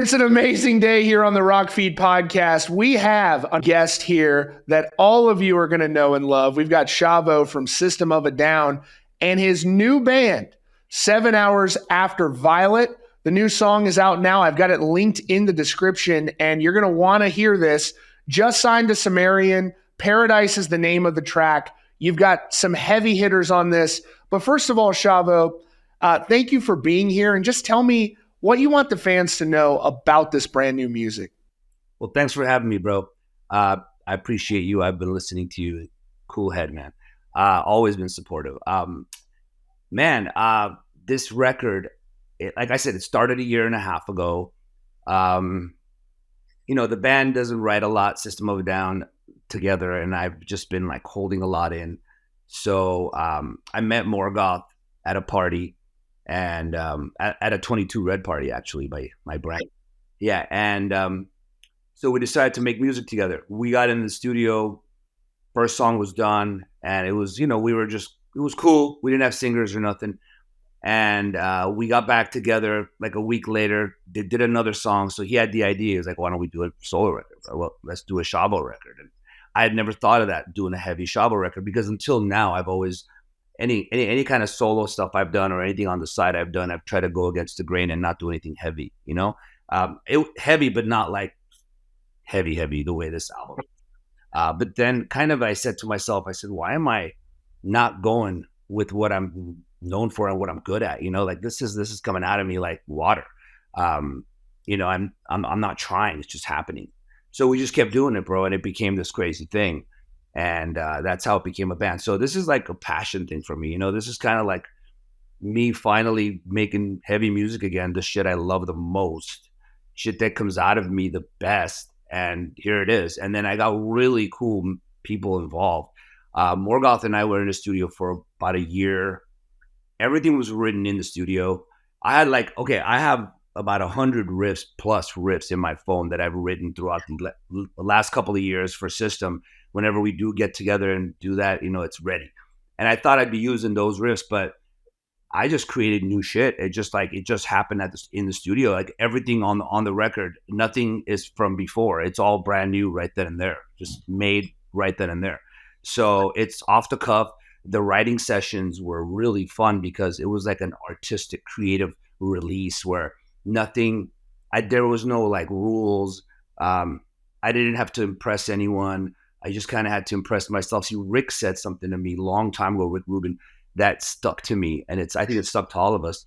It's an amazing day here on the Rock Feed podcast. We have a guest here that all of you are going to know and love. We've got Shavo from System of a Down and his new band, 7 Hours After Violet. The new song is out now. I've got it linked in the description, and you're going to want to hear this. Just signed to Sumerian. Paradise is the name of the track. You've got some heavy hitters on this. But first of all, Shavo, thank you for being here. And just tell me what you want the fans to know about this brand new music. Well, thanks for having me, bro. I appreciate you. I've been listening to you. Cool head, man. Always been supportive. This record, like I said, it started a year and a half ago. The band doesn't write a lot, System of a Down together, and I've just been like holding a lot in. So I met Morgoth at a party. And at a 22 Red party, actually, by my brand. Yeah. And so we decided to make music together. We got in the studio. First song was done. And it was, it was cool. We didn't have singers or nothing. And we got back together like a week later. They did another song. So he had the idea. He was like, why don't we do a solo record? Well, let's do a Shavo record. And I had never thought of that, doing a heavy Shavo record, because until now, I've always... Any kind of solo stuff I've done or anything on the side I've done, I've tried to go against the grain and not do anything heavy, heavy, but not like heavy the way this album. But then kind of I said to myself, why am I not going with what I'm known for and what I'm good at? This is coming out of me like water. I'm not trying. It's just happening. So we just kept doing it, bro. And it became this crazy thing. And that's how it became a band. So this is like a passion thing for me. This is kind of like me finally making heavy music again, the shit I love the most, shit that comes out of me the best. And here it is. And then I got really cool people involved. Morgoth and I were in the studio for about a year. Everything was written in the studio. I have about 100 riffs in my phone that I've written throughout the last couple of years for System. Whenever we do get together and do that, it's ready. And I thought I'd be using those riffs, but I just created new shit. It just happened in the studio. Like everything on the record, nothing is from before. It's all brand new right then and there, just made right then and there. So it's off the cuff. The writing sessions were really fun because it was like an artistic, creative release where there was no like rules. I didn't have to impress anyone. I just kind of had to impress myself. See, Rick said something to me a long time ago, Rick Rubin, that stuck to me. And I think it stuck to all of us.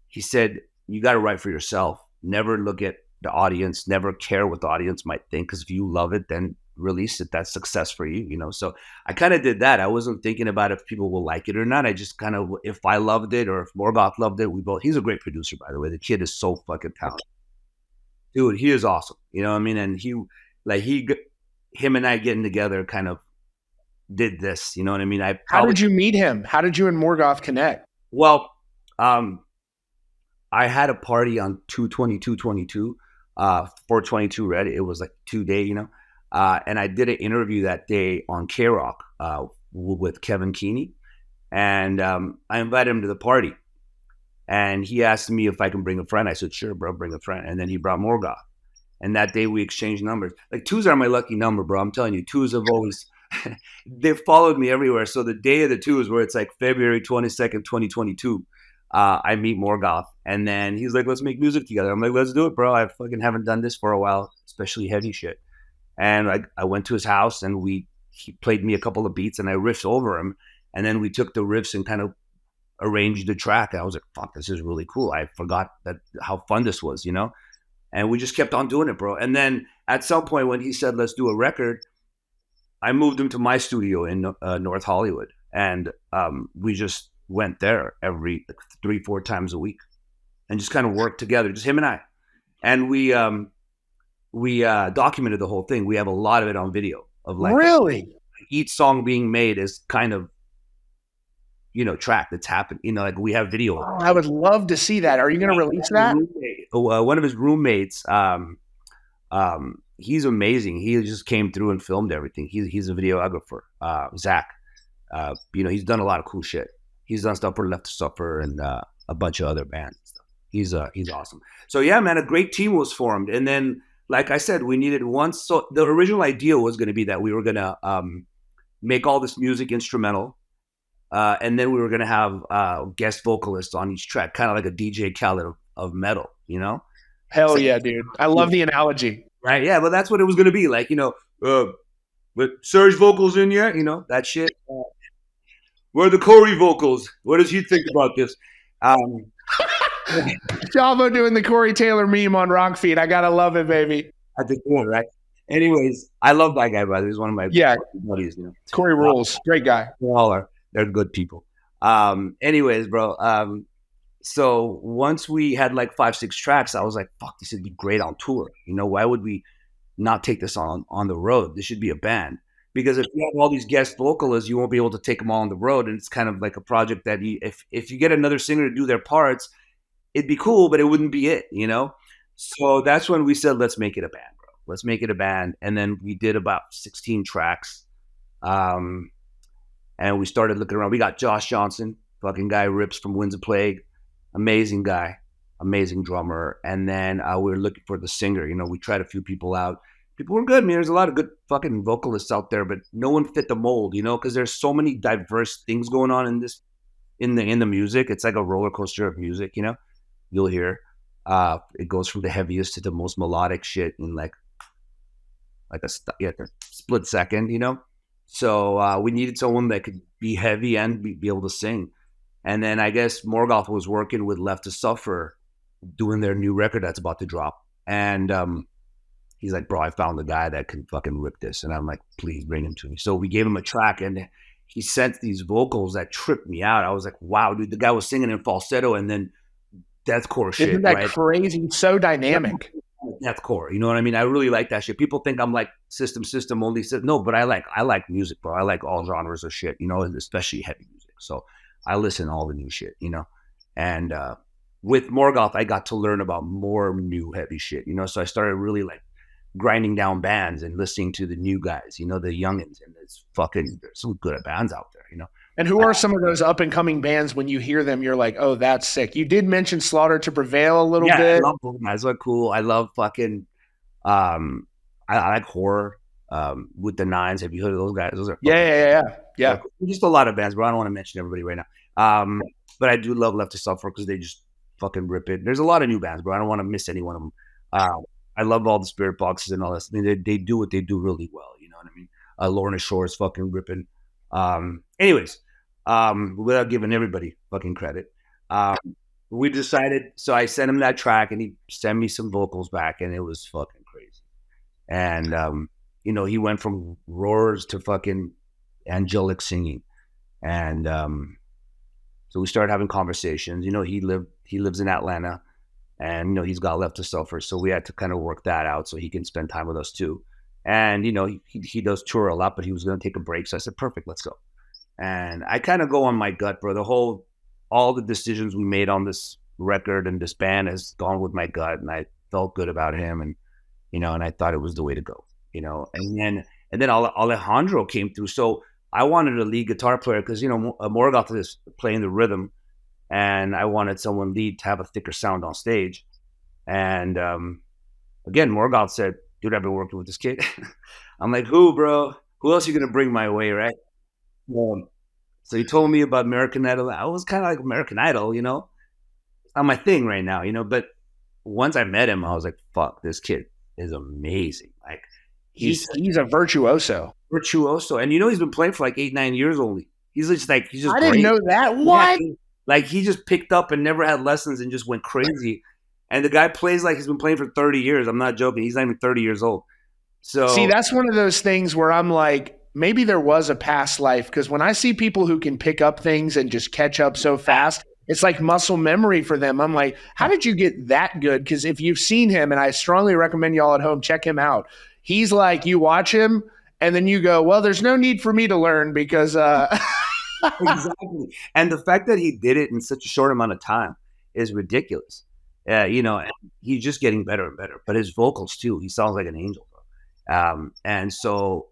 He said, you got to write for yourself. Never look at the audience, never care what the audience might think. Because if you love it, then release it. That's success for you, So I kind of did that. I wasn't thinking about if people will like it or not. I just kind of, if I loved it or if Morgoth loved it, he's a great producer, by the way. The kid is so fucking talented. Dude, he is awesome. You know what I mean? And him and I getting together kind of did this, you know what I mean? How did you meet him? How did you and Morgoth connect? Well, I had a party on 2/22/22, 4/22 Red. It was like 2-day, and I did an interview that day on K-Rock with Kevin Keeney, and I invited him to the party, and he asked me if I can bring a friend. I said, sure, bro, bring a friend. And then he brought Morgoth. And that day we exchanged numbers. Like twos are my lucky number, bro. I'm telling you, twos have always, they've followed me everywhere. So the day of the twos, where it's like February 22nd, 2022, I meet Morgoth. And then he's like, let's make music together. I'm like, let's do it, bro. I fucking haven't done this for a while, especially heavy shit. And I went to his house and he played me a couple of beats and I riffed over him. And then we took the riffs and kind of arranged the track. I was like, fuck, this is really cool. I forgot how fun this was, And we just kept on doing it, bro. And then at some point when he said, let's do a record, I moved him to my studio in North Hollywood. And we just went there every 3-4 times a week and just kind of worked together, just him and I. And we documented the whole thing. We have a lot of it on video of like really each song being made is kind of, track that's happened. Like we have video. Oh, I would love to see that. Are you going to release that? One of his roommates, he's amazing. He just came through and filmed everything. He's a videographer, Zach. He's done a lot of cool shit. He's done stuff for Left to Suffer and a bunch of other bands and stuff. He's awesome. So yeah, man, a great team was formed, and then like I said, we needed one. So the original idea was going to be that we were going to make all this music instrumental, and then we were going to have guest vocalists on each track, kind of like a DJ Khaled of metal, you know? Hell So, yeah, dude. I love the analogy. right? Yeah, but that's what it was going to be like, with Serge vocals in yet, that shit. Where are the Corey vocals? What does he think about this? Um, Shavo doing the Corey Taylor meme on Rock Feed. I gotta love it, baby. I think yeah, right. Anyways, I love that guy, brother. He's one of my Yeah, buddies. Corey rules. Great guy. They all are. They're good people. Anyways, bro. So once we had like 5-6 tracks, I was like, "Fuck, this would be great on tour." Why would we not take this on the road? This should be a band. Because if you have all these guest vocalists, you won't be able to take them all on the road, and it's kind of like a project that if you get another singer to do their parts, it'd be cool, but it wouldn't be it. So that's when we said, let's make it a band, bro. Let's make it a band, and then we did about 16 tracks, and we started looking around. We got Josh Johnson, fucking guy rips from Winds of Plague, amazing guy, amazing drummer, and then we were looking for the singer. We tried a few people out. People were good, man. There's a lot of good fucking vocalists out there, but no one fit the mold, because there's so many diverse things going on in the music. It's like a roller coaster of music, You'll hear it goes from the heaviest to the most melodic shit in like a split second. So we needed someone that could be heavy and be able to sing. And then I guess Morgoth was working with Left to Suffer, doing their new record that's about to drop, and he's like, bro, I found the guy that can fucking rip this. And I'm like, please bring him to me. So we gave him a track, and he sent these vocals that tripped me out. I was like, wow, dude, the guy was singing in falsetto and then deathcore shit. Isn't that right? crazy? So dynamic. Deathcore, you know what I mean? I really like that shit. People think I'm like system only. No, but I like music, bro. I like all genres of shit, especially heavy music. So I listen to all the new shit, And with Morgoth, I got to learn about more new heavy shit, So I started really like grinding down bands and listening to the new guys, the youngins, and there's some good bands out there, And who are some of those up and coming bands when you hear them, you're like, oh, that's sick. You did mention Slaughter to Prevail a little bit. I love those guys. They're cool. I love fucking, I like horror, with the Nines. Have you heard of those guys? Those are yeah. Just a lot of bands, but I don't want to mention everybody right now. But I do love Left to Suffer because they just fucking rip it. There's a lot of new bands, but I don't want to miss any one of them. I love all the Spirit Boxes and all this. I mean, they do what they do really well. You know what I mean? Lorna Shore is fucking ripping. Anyways, without giving everybody fucking credit, we decided. So I sent him that track, and he sent me some vocals back, and it was fucking crazy. And he went from roars to fucking angelic singing, and so we started having conversations. He lives in Atlanta. And, he's got Left to Suffer. So we had to kind of work that out so he can spend time with us too. And, he does tour a lot, but he was going to take a break. So I said, perfect, let's go. And I kind of go on my gut, bro. All the decisions we made on this record and this band has gone with my gut. And I felt good about him. And, and I thought it was the way to go, And then Alejandro came through. So I wanted a lead guitar player because, Morgoth is playing the rhythm. And I wanted someone lead to have a thicker sound on stage. And again, Morgoth said, dude, I've been working with this kid. I'm like, who, bro? Who else are you going to bring my way, right? So he told me about American Idol. I was kind of like American Idol, It's not my thing right now, But once I met him, I was like, fuck, this kid is amazing. Like, he's a virtuoso. And he's been playing for like 8-9 years only. He's just I great. didn't know that. What? Yeah, like he just picked up and never had lessons and just went crazy. And the guy plays like he's been playing for 30 years. I'm not joking. He's not even 30 years old. So see, that's one of those things where I'm like, maybe there was a past life. Because when I see people who can pick up things and just catch up so fast, it's like muscle memory for them. I'm like, how did you get that good? Because if you've seen him, and I strongly recommend y'all at home, check him out. He's like, you watch him and then you go, well, there's no need for me to learn because exactly. And the fact that he did it in such a short amount of time is ridiculous. And he's just getting better and better. But his vocals too, he sounds like an angel. And so,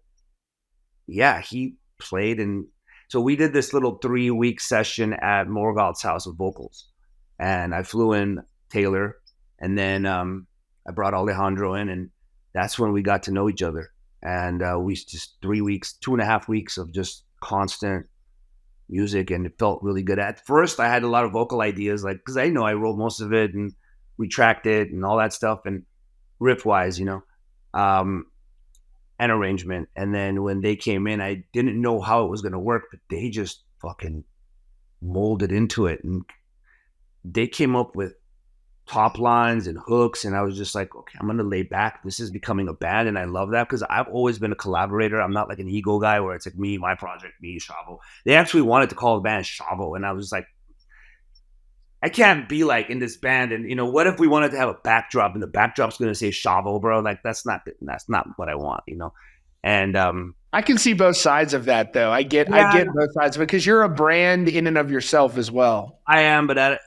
yeah, he played. And so we did this little 3-week session at Morgoth's house of vocals. And I flew in Taylor, and then I brought Alejandro in, and that's when we got to know each other. And we just 3 weeks, 2.5 weeks of just constant music, and it felt really good. At first, I had a lot of vocal ideas, like because I wrote most of it, and we tracked it and all that stuff, and riff wise, and arrangement. And then when they came in, I didn't know how it was going to work, but they just fucking molded into it, and they came up with top lines and hooks, and I was just like, okay, I'm gonna lay back. This is becoming a band, and I love that because I've always been a collaborator. I'm not like an ego guy where it's like me, my project, me, Shavo. They actually wanted to call the band Shavo, and I was like, I can't be like in this band, and what if we wanted to have a backdrop, and the backdrop's gonna say Shavo, bro? Like that's not what I want, And I can see both sides of that, though. I get both sides of it because you're a brand in and of yourself as well. I am, but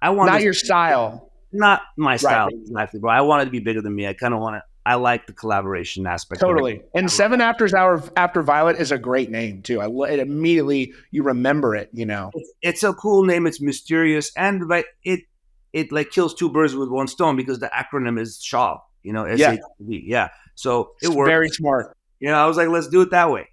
I want not your style, not my style, right. exactly, bro. I want it to be bigger than me. I kind of want to. I like the collaboration aspect. Totally. And 7 After Violet is a great name too. It immediately you remember it. It's a cool name. It's mysterious, and like it like kills two birds with one stone because the acronym is SHAV. SHAV. Yeah. So it works. Very smart. I was like, let's do it that way.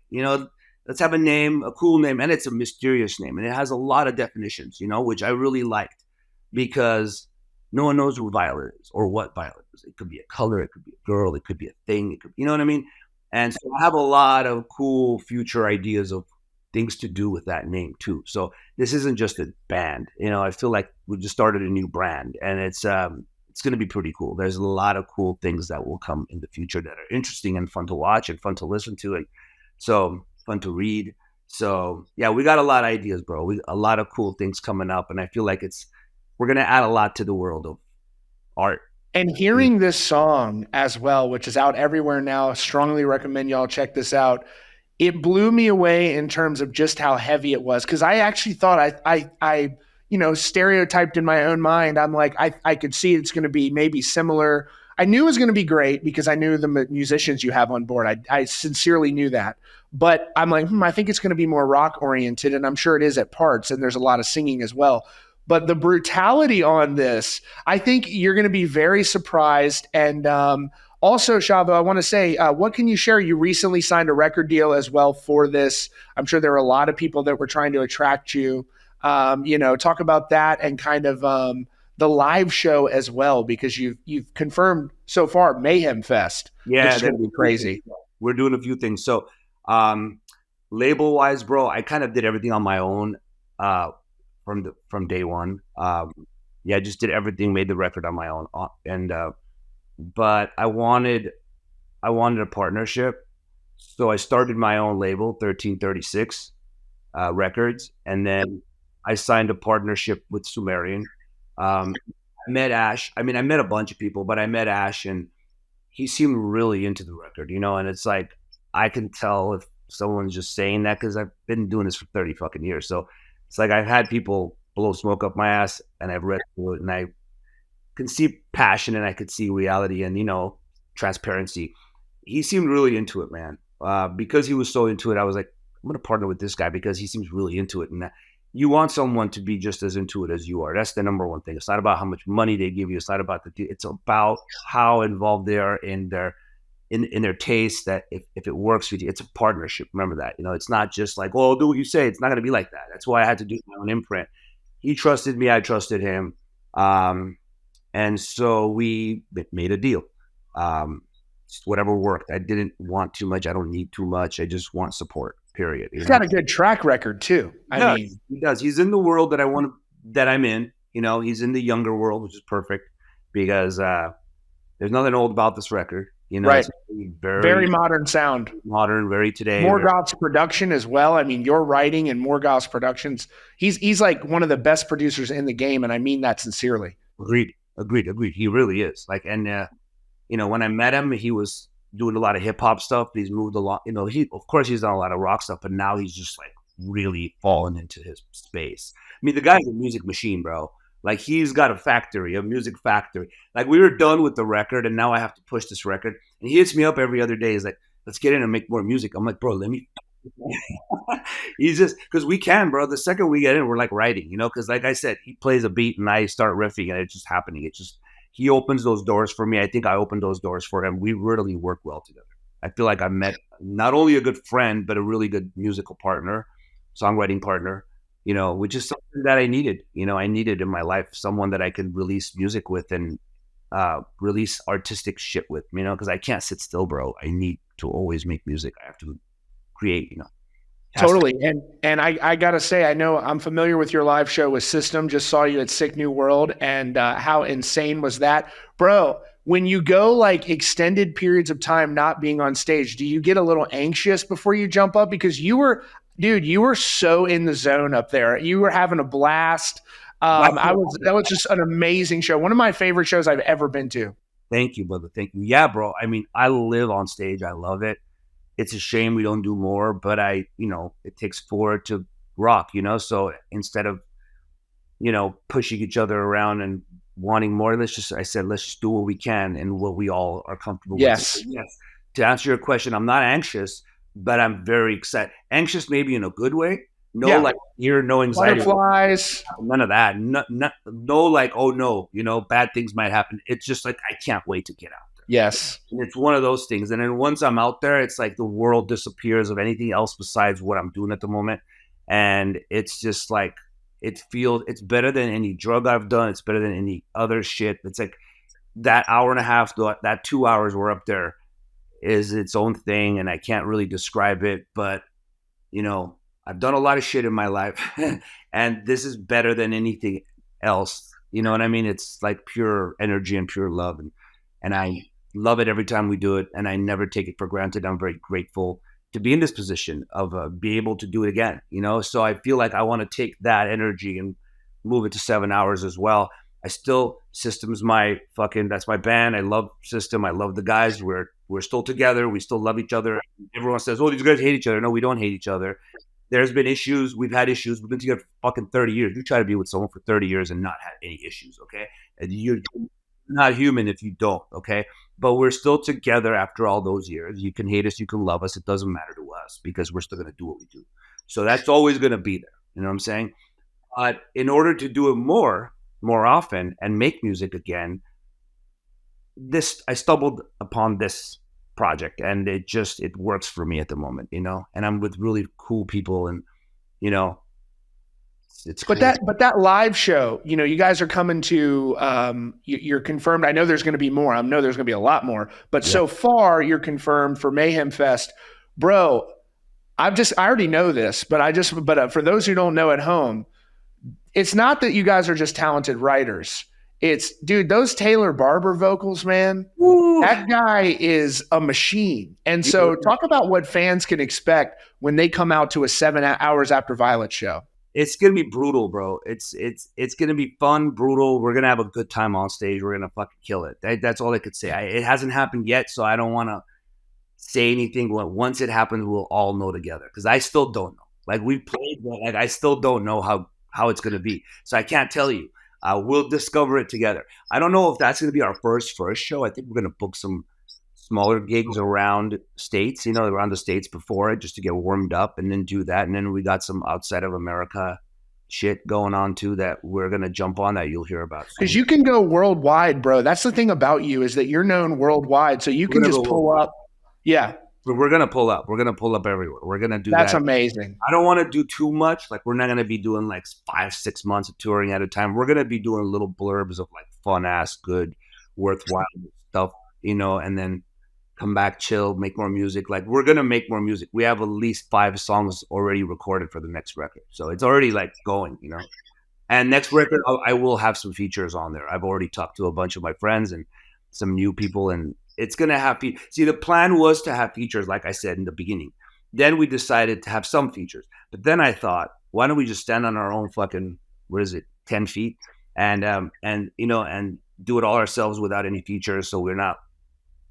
Let's have a name, a cool name, and it's a mysterious name, and it has a lot of definitions. Which I really liked. Because no one knows who Violet is or what Violet is. It could be a color, it could be a girl, it could be a thing, it could, you know what I mean? And so I have a lot of cool future ideas of things to do with that name too. So this isn't just a band. I feel like we just started a new brand, and it's going to be pretty cool. There's a lot of cool things that will come in the future that are interesting and fun to watch and fun to listen to, and so fun to read. So yeah, we got a lot of ideas, bro. A lot of cool things coming up, and I feel like we're going to add a lot to the world of art. And hearing this song as well, which is out everywhere now, strongly recommend y'all check this out. It blew me away in terms of just how heavy it was. Cause I actually thought I stereotyped in my own mind. I'm like, I could see it's going to be maybe similar. I knew it was going to be great because I knew the musicians you have on board. I sincerely knew that. But I'm like, I think it's going to be more rock oriented, and I'm sure it is at parts. And there's a lot of singing as well. But the brutality on this, I think you're going to be very surprised. And also, Shavo, I want to say, what can you share? You recently signed a record deal as well for this. I'm sure there are a lot of people that were trying to attract you. Talk about that and kind of the live show as well, because you've confirmed so far Mayhem Fest. Yeah, it's going to be crazy. We're doing a few things. So label wise, bro, I kind of did everything on my own. From day one, I just did everything, made the record on my own, and but I wanted a partnership, so I started my own label, 1336 Records, and then I signed a partnership with Sumerian. I met Ash. I met a bunch of people, but I met Ash, and he seemed really into the record, and it's like I can tell if someone's just saying that because I've been doing this for 30 fucking years, so. It's like I've had people blow smoke up my ass, and I've read through it, and I can see passion, and I could see reality and, transparency. He seemed really into it, man. Because he was so into it, I was like, I'm going to partner with this guy because he seems really into it. And you want someone to be just as into it as you are. That's the number one thing. It's not about how much money they give you. It's not about it's about how involved they are in their taste, that if it works with you, it's a partnership. Remember that, it's not just like, oh, do what you say. It's not going to be like that. That's why I had to do my own imprint. He trusted me. I trusted him. And so we made a deal. Whatever worked. I didn't want too much. I don't need too much. I just want support, period. He's got a good track record too. He does. He's in the world that I'm in. He's in the younger world, which is perfect because there's nothing old about this record. Right. Very modern sound. Modern, very today. Morgoth's production as well. Your writing and Morgoth's productions. He's like one of the best producers in the game, and I mean that sincerely. Agreed. He really is. When I met him, he was doing a lot of hip hop stuff. He's moved a lot. Of course he's done a lot of rock stuff, but now he's just like really fallen into his space. The guy's a music machine, bro. Like he's got a music factory. Like we were done with the record, and now I have to push this record. And he hits me up every other day. He's like, "Let's get in and make more music." I'm like, "Bro, let me He's just because we can, bro. The second we get in, we're like writing, because like I said, he plays a beat and I start riffing and it's just happening. It's just, he opens those doors for me. I think I opened those doors for him. We really work well together. I feel like I met not only a good friend, but a really good musical partner, songwriting partner, which is something that I needed. I needed in my life someone that I could release music with and release artistic shit with, because I can't sit still, bro. I need to always make music. I have to create. Totally. And I gotta say, I know I'm familiar with your live show with System. Just saw you at Sick New World, and how insane was that, bro? When you go like extended periods of time not being on stage, do you get a little anxious before you jump up? Because you were so in the zone up there. You were having a blast. That was just an amazing show. One of my favorite shows I've ever been to. Thank you, brother. Thank you. Yeah, bro. I mean, I live on stage. I love it. It's a shame we don't do more, but it takes four to rock, So instead of, pushing each other around and wanting more, let's just do what we can and what we all are comfortable Yes. with. Yes. To answer your question, I'm not anxious, but I'm very excited. Anxious, maybe in a good way. No, like fear, no anxiety. Butterflies. None of that. No, like, oh no, bad things might happen. It's just like, I can't wait to get out. Yes. And it's one of those things. And then once I'm out there, it's like the world disappears of anything else besides what I'm doing at the moment. And it's just like, it's better than any drug I've done. It's better than any other shit. It's like that hour and a half, that 2 hours we're up there is its own thing. And I can't really describe it, but I've done a lot of shit in my life and this is better than anything else. You know what I mean? It's like pure energy and pure love. And I love it every time we do it, and I never take it for granted. I'm very grateful to be in this position of be able to do it again, So I feel like I want to take that energy and move it to 7 hours as well. System's that's my band. I love System. I love the guys. We're still together. We still love each other. Everyone says, "Oh, these guys hate each other." No, we don't hate each other. There's been issues. We've had issues. We've been together for fucking 30 years. You try to be with someone for 30 years and not have any issues, okay? And you're not human if you don't, okay? But we're still together after all those years. You can hate us, you can love us. It doesn't matter to us because we're still going to do what we do. So that's always going to be there. You know what I'm saying? But in order to do it more often and make music again, I stumbled upon this project and it works for me at the moment, and I'm with really cool people and, it's cool. But that live show, you guys are coming to, you're confirmed. I know there's going to be more. I know there's going to be a lot more, but so far you're confirmed for Mayhem Fest, bro. I already know this, but for those who don't know at home, it's not that you guys are just talented writers. It's, dude, those Taylor Barber vocals, man, Woo. That guy is a machine. And so talk about what fans can expect when they come out to a 7 hours after Violet show. It's going to be brutal, bro. It's going to be fun, brutal. We're going to have a good time on stage. We're going to fucking kill it. That's all I could say. It hasn't happened yet, so I don't want to say anything. Once it happens, we'll all know together because I still don't know. Like, we played, but like, I still don't know how it's going to be. So I can't tell you. We'll discover it together. I don't know if that's going to be our first show. I think we're going to book some smaller gigs around states, around the states before it, just to get warmed up and then do that. And then we got some outside of America shit going on too that we're going to jump on that you'll hear about. Because you can go worldwide, bro. That's the thing about you is that you're known worldwide. So you can just pull up. Yeah. We're going to pull up. We're going to pull up everywhere. We're going to do that. That's amazing. I don't want to do too much. Like, we're not going to be doing like 5-6 months of touring at a time. We're going to be doing little blurbs of like fun ass, good, worthwhile stuff, and then come back, chill, make more music. Like, we're going to make more music. We have at least 5 songs already recorded for the next record. So it's already like going, And next record, I will have some features on there. I've already talked to a bunch of my friends and some new people, and it's going to have see, the plan was to have features, like I said in the beginning. Then we decided to have some features. But then I thought, why don't we just stand on our own fucking, 10 feet and do it all ourselves without any features. So we're not,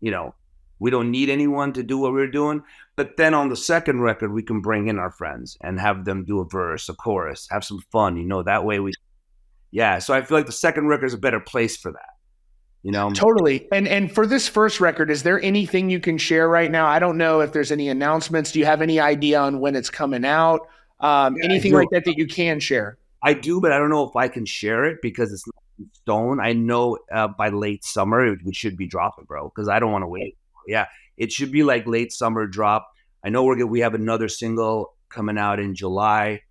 we don't need anyone to do what we're doing. But then on the second record, we can bring in our friends and have them do a verse, a chorus, have some fun, that way so I feel like the second record is a better place for that. Totally. And for this first record, is there anything you can share right now? I don't know if there's any announcements. Do you have any idea on when it's coming out? Yeah, I Anything do. like that you can share? I do, but I don't know if I can share it because it's not in stone. I know by late summer we should be dropping, bro, because I don't want to wait. Yeah, it should be like late summer drop. I know we have another single coming out in July,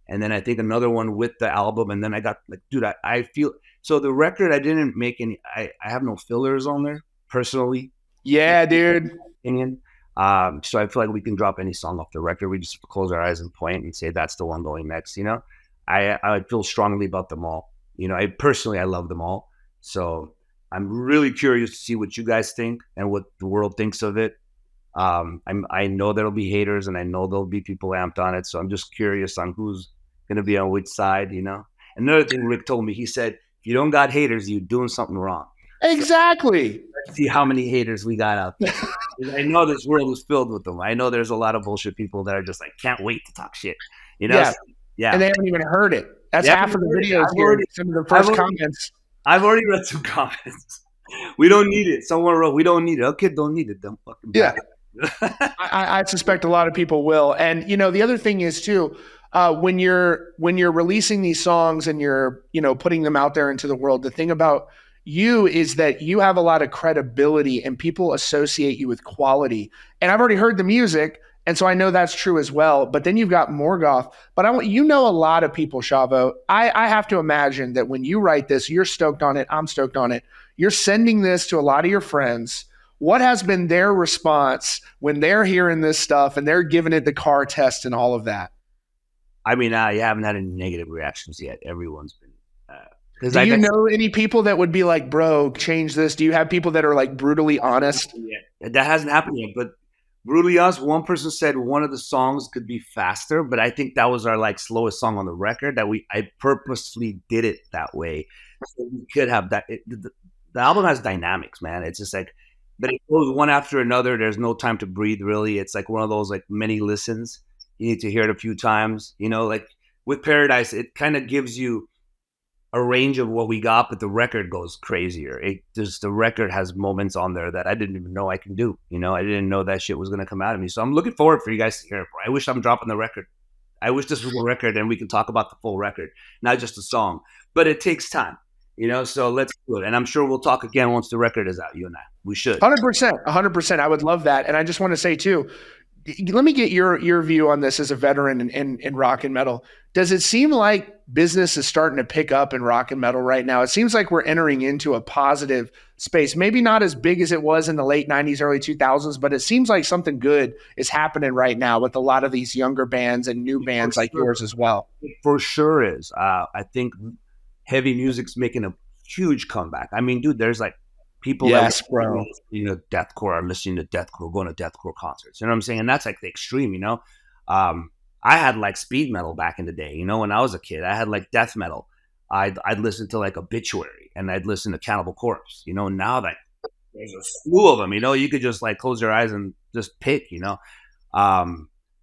and then I think another one with the album, and then I got like, dude, I feel so the record I didn't make any. I have no fillers on there personally. Yeah, dude. Opinion. So I feel like we can drop any song off the record. We just close our eyes and point and say that's the one going next. I feel strongly about them all. I love them all. So I'm really curious to see what you guys think and what the world thinks of it. I know there'll be haters and I know there'll be people amped on it. So I'm just curious on who's going to be on which side. Another thing Rick told me, he said, if you don't got haters, you're doing something wrong. Exactly. Let's see how many haters we got out there. I know this world is filled with them. I know there's a lot of bullshit people that are just like, can't wait to talk shit. Yeah. Yeah. And they haven't even heard it. That's half of the videos here. Some of the first comments. I've already read some comments. We don't need it. Someone wrote, we don't need it. Okay, don't need it. Don't fucking yeah. I suspect a lot of people will. And, the other thing is too, when you're releasing these songs and you're, putting them out there into the world, the thing about you is that you have a lot of credibility and people associate you with quality. And I've already heard the music, and so I know that's true as well. But then you've got Morgoth. But a lot of people, Shavo. I have to imagine that when you write this, you're stoked on it. I'm stoked on it. You're sending this to a lot of your friends. What has been their response when they're hearing this stuff and they're giving it the car test and all of that? I mean, you haven't had any negative reactions yet. Everyone's been. Do you know any people that would be like, bro, change this? Do you have people that are like brutally honest? Yeah, that hasn't happened yet. But brutally honest, one person said one of the songs could be faster, but I think that was our like slowest song on the record. I purposely did it that way, so we could have that. The album has dynamics, man. It's just like, but it goes one after another. There's no time to breathe, really. It's like one of those like many listens. You need to hear it a few times. Like with Paradise, it kind of gives you a range of what we got, but the record goes crazier. The record has moments on there that I didn't even know I can do. I didn't know that shit was going to come out of me. So I'm looking forward for you guys to hear it. I wish I'm dropping the record. I wish this was a record and we can talk about the full record, not just a song. But it takes time, so let's do it. And I'm sure we'll talk again once the record is out, you and I. We should. 100%. I would love that. And I just want to say too, let me get your view on this as a veteran in rock and metal. Does it seem like business is starting to pick up in rock and metal right now? It seems like we're entering into a positive space, maybe not as big as it was in the late 90s, early 2000s, but it seems like something good is happening right now with a lot of these younger bands and new bands like yours as well. It for sure is. I think heavy music's making a huge comeback. I mean, dude, there's like people yes, bro. Deathcore are listening to deathcore, going to deathcore concerts. You know what I'm saying? And that's like the extreme, I had like speed metal back in the day, when I was a kid. I had like death metal. I'd listen to like Obituary and I'd listen to Cannibal Corpse, now that there's a slew of them, you could just like close your eyes and just pick,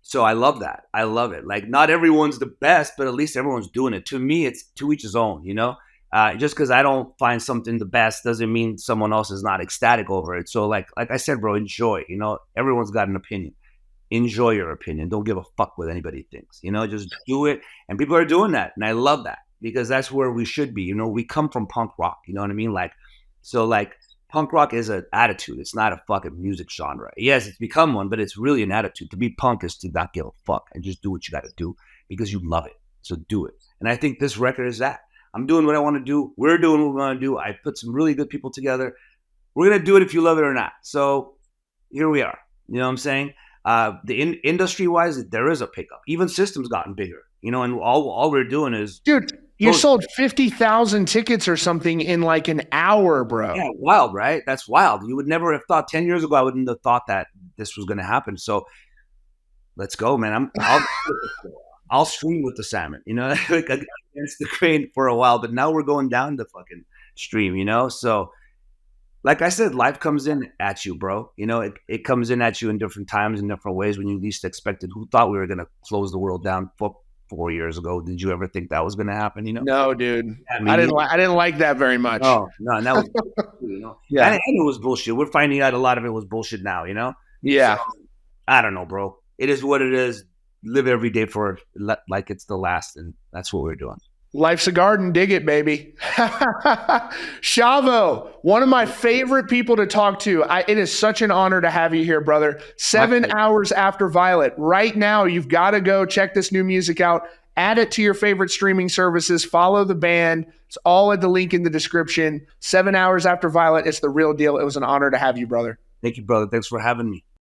so I love that. I love it. Like not everyone's the best, but at least everyone's doing it. To me, it's to each his own, just because I don't find something the best doesn't mean someone else is not ecstatic over it. So like I said, bro, enjoy, everyone's got an opinion. Enjoy your opinion. Don't give a fuck what anybody thinks. Just do it. And people are doing that. And I love that because that's where we should be. We come from punk rock. You know what I mean? So punk rock is an attitude. It's not a fucking music genre. Yes, it's become one, but it's really an attitude. To be punk is to not give a fuck and just do what you got to do because you love it. So do it. And I think this record is that. I'm doing what I want to do. We're doing what we want to do. I put some really good people together. We're going to do it if you love it or not. So here we are. You know what I'm saying? The industry-wise, there is a pickup. Even System's gotten bigger, and all we're doing is... Dude, you sold 50,000 tickets or something in like an hour, bro. Yeah, wild, right? That's wild. You would never have thought 10 years ago, I wouldn't have thought that this was going to happen. So let's go, man. I'll stream with the salmon, like against the grain for a while, but now we're going down the fucking stream, So... like I said, life comes in at you, bro. It comes in at you in different times, in different ways when you least expected. Who thought we were going to close the world down 4 4 years ago. Did you ever think that was going to happen? You know? No, dude. Yeah, I didn't like that very much. No, and that was, you know, Yeah. and it was bullshit. We're finding out a lot of it was bullshit now, you know? Yeah. So, I don't know, bro. It is what it is. Live every day like it's the last, and that's what we're doing. Life's a garden. Dig it, baby. Shavo, one of my favorite people to talk to. It is such an honor to have you here, brother. 7 hours after Violet. Right now, you've got to go check this new music out. Add it to your favorite streaming services. Follow the band. It's all at the link in the description. 7 hours after Violet. It's the real deal. It was an honor to have you, brother. Thank you, brother. Thanks for having me.